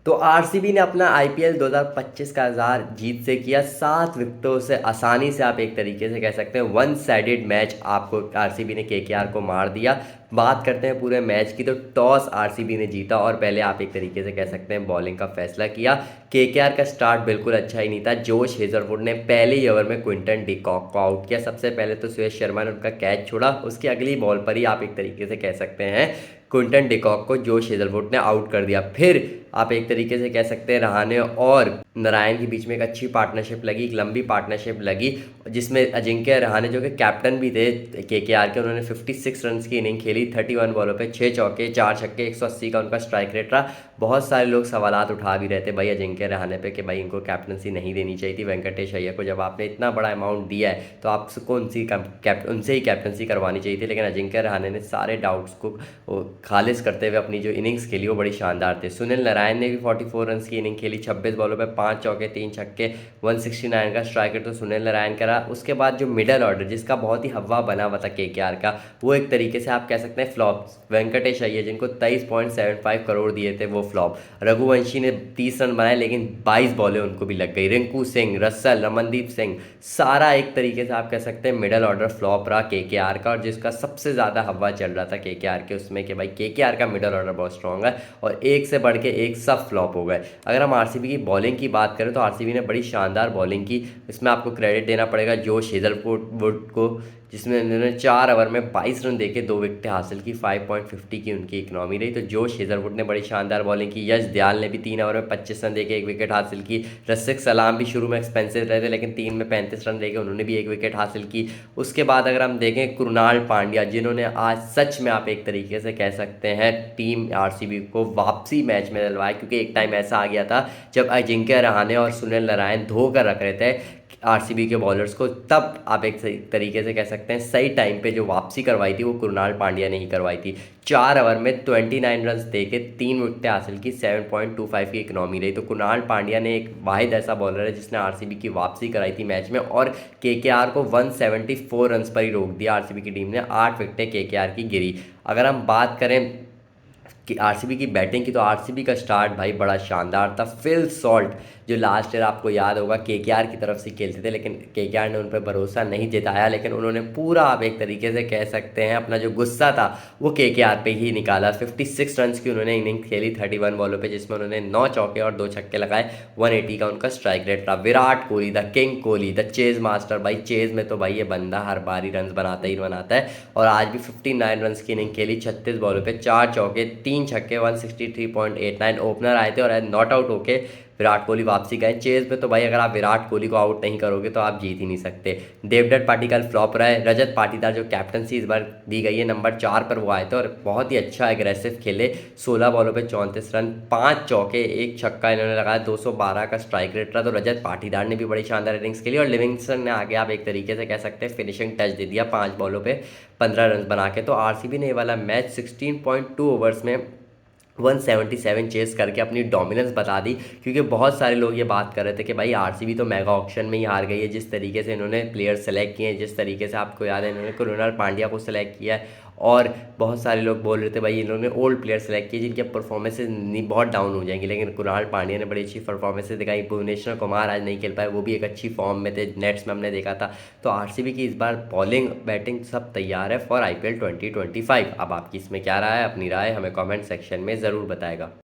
तो आरसीबी ने अपना आईपीएल 2025 का आगाज जीत से किया। 7 विकेटों से आसानी से आप एक तरीके से कह सकते हैं वन साइडेड मैच आपको आरसीबी ने केकेआर को मार दिया। बात करते हैं पूरे मैच की, तो टॉस आरसीबी ने जीता और पहले आप एक तरीके से कह सकते हैं बॉलिंग का फैसला किया। केकेआर का स्टार्ट बिल्कुल अच्छा ही नहीं था। जोश हेजलवुड ने पहले ही ओवर में क्विंटन डिकॉक को आउट किया। सबसे पहले तो सुयश शर्मा ने उनका कैच छोड़ा, उसकी अगली बॉल पर ही आप एक तरीके से कह सकते हैं क्विंटन डिकॉक को जोश हेजलवुड ने आउट कर दिया। फिर आप एक तरीके से कह सकते हैं रहाणे और नारायण के बीच में एक अच्छी पार्टनरशिप लगी, एक लंबी पार्टनरशिप लगी, जिसमें अजिंक्य रहाणे जो कि कैप्टन भी थे केकेआर के, उन्होंने 56 रन की इनिंग खेली। 31 बॉलों पे 6 चौके 4 छक्के, 180 का उनका स्ट्राइक रेट रहा। बहुत सारे लोग सवालात उठा भी रहे थे भाई अजिंक्य रहाणे पे कि भाई इनको कैप्टनसी नहीं देनी चाहिए थी वेंकटेश अय्यर को। जब आपने इतना बड़ा अमाउंट दिया है तो आपको उनसे ही कैप्टनसी करवानी चाहिए थी। लेकिन अजिंक्य रहाणे ने सारे डाउट्स को खालिज करते हुए अपनी जो इनिंग्स खेली वो बड़ी शानदार थी। सुनील नारायण ने भी 44 रन की इनिंग खेली। 26 बॉलों पे 5 चौके 3 छक्के, 169 का स्ट्राइक रेट तो सुनील नारायण करा। उसके बाद जो मिडल ऑर्डर जिसका बहुत ही हवा बना हुआ था केकेआर का, वो एक तरीके से आप कह सकते हैं फ्लॉप। वेंकटेश अय्यर जिनको 23.75 करोड़ दिए थे वो फ्लॉप। रघुवंशी ने 30 रन बनाए लेकिन 22 बॉलें उनको भी लग गई। रिंकू सिंह, रसल, रमनदीप सिंह, सारा एक तरीके से आप कह सकते हैं मिडल ऑर्डर फ्लॉप रहा केकेआर का। और जिसका सबसे ज़्यादा हवा चल रहा था केकेआर के उसमें कि भाई केकेआर का मिडल ऑर्डर बहुत स्ट्रॉन्ग है, और एक से बढ़ के एक सब फ्लॉप हो गए। अगर हम आरसीबी की बॉलिंग की बात करें तो आरसीबी ने बड़ी शानदार बॉलिंग की। इसमें आपको क्रेडिट देना पड़ेगा जोश हेजलवुड को, जिसमें उन्होंने 4 ओवर में 22 रन देके 2 विकेटें हासिल की। 5.50 की उनकी इकनॉमी रही। तो जोश हेजलवुड ने बड़ी शानदार बॉलिंग की। यश दयाल ने भी 3 ओवर में 25 रन देके 1 विकेट हासिल की। रसिक सलाम भी शुरू में एक्सपेंसिव रहे थे लेकिन 3 में 35 रन देके उन्होंने भी 1 विकेट हासिल की। उसके बाद अगर हम देखें कृणाल पांड्या, जिन्होंने आज सच में आप एक तरीके से कह सकते हैं टीम आरसीबी को वापसी मैच में दिलवाया, क्योंकि एक टाइम ऐसा आ गया था जब अजिंक्य रहाणे और सुनील नारायण धोकर रख रहे थे आरसीबी के बॉलर्स को। तब आप एक सही तरीके से कह सकते हैं सही टाइम पे जो वापसी करवाई थी वो कृणाल पांड्या ने ही करवाई थी। 4 ओवर में 29 रन देके 3 विकेटें हासिल की। 7.25 की इकनॉमी रही। तो कृणाल पांड्या ने एक वाहिद ऐसा बॉलर है जिसने आरसीबी की वापसी कराई थी मैच में, और केकेआर को 174 रन पर ही रोक दिया। आरसीबी की टीम ने 8 विकेटें केकेआर की गिरी। अगर हम बात करें कि आरसीबी की बैटिंग की, तो आरसीबी का स्टार्ट भाई बड़ा शानदार था। फिल सॉल्ट जो लास्ट ईयर आपको याद होगा केकेआर की तरफ से खेलते थे, लेकिन केकेआर ने उन पर भरोसा नहीं जताया, लेकिन उन्होंने पूरा आप एक तरीके से कह सकते हैं अपना जो गुस्सा था वो केकेआर पे ही निकाला। 56 रन की उन्होंने इनिंग खेली 31 बॉलों पे, जिसमें उन्होंने 9 चौके और 2 छक्के लगाए। 180 का उनका स्ट्राइक रेट रहा। Virat Kohli the king Kohli, the chase master, भाई चेज में तो भाई ये बंदा हर बार ही रन बनाता ही बनाता है, और आज भी 59 रन की इनिंग खेली। 36 बॉलों पे 4 चौके 3 छक्के, 163.89। ओपनर आए थे और नॉट आउट होके विराट कोहली वापसी गए। चेज में तो भाई अगर आप विराट कोहली को आउट नहीं करोगे तो आप जीत ही नहीं सकते। देवदत्त पाटिकल फ्लॉप रहे। रजत पाटीदार जो कैप्टनसी इस बार दी गई है नंबर 4 पर, वो आए थे और बहुत ही अच्छा एग्रेसिव खेले। 16 बॉलों पे 34 रन, 5 चौके 1 छक्का इन्होंने लगाया। 212 का स्ट्राइक रेट रहा। तो रजत पाटीदार ने भी बड़ी शानदार इनिंग्स खेली, और लिविंगस्टन ने आगे आप एक तरीके से कह सकते हैं फिनिशिंग टच दे दिया 5 बॉलों पे 15 रन बना के। तो आरसीबी ने ये वाला मैच 16.2 ओवर्स में 177 चेस करके अपनी डोमिनेंस बता दी। क्योंकि बहुत सारे लोग ये बात कर रहे थे कि भाई आरसीबी तो मेगा ऑक्शन में ही हार गई है। जिस तरीके से इन्होंने प्लेयर सेलेक्ट किए हैं, जिस तरीके से आपको याद है इन्होंने कृणाल पांड्या को सिलेक्ट किया है, और बहुत सारे लोग बोल रहे थे भाई इन्होंने ओल्ड प्लेयर सेलेक्ट किए जिनके परफॉर्मेंसेज बहुत डाउन हो जाएंगी, लेकिन कृणाल पांड्या ने बड़ी अच्छी परफॉर्मेंसेज दिखाई। भुवनेश्वर कुमार आज नहीं खेल पाए, वो भी एक अच्छी फॉर्म में थे, नेट्स में हमने देखा था। तो आरसीबी की इस बार बॉलिंग बैटिंग सब तैयार है फॉर आईपीएल 2025। अब आपकी इसमें क्या राय है? अपनी राय हमें कमेंट सेक्शन में ज़रूर बताएगा।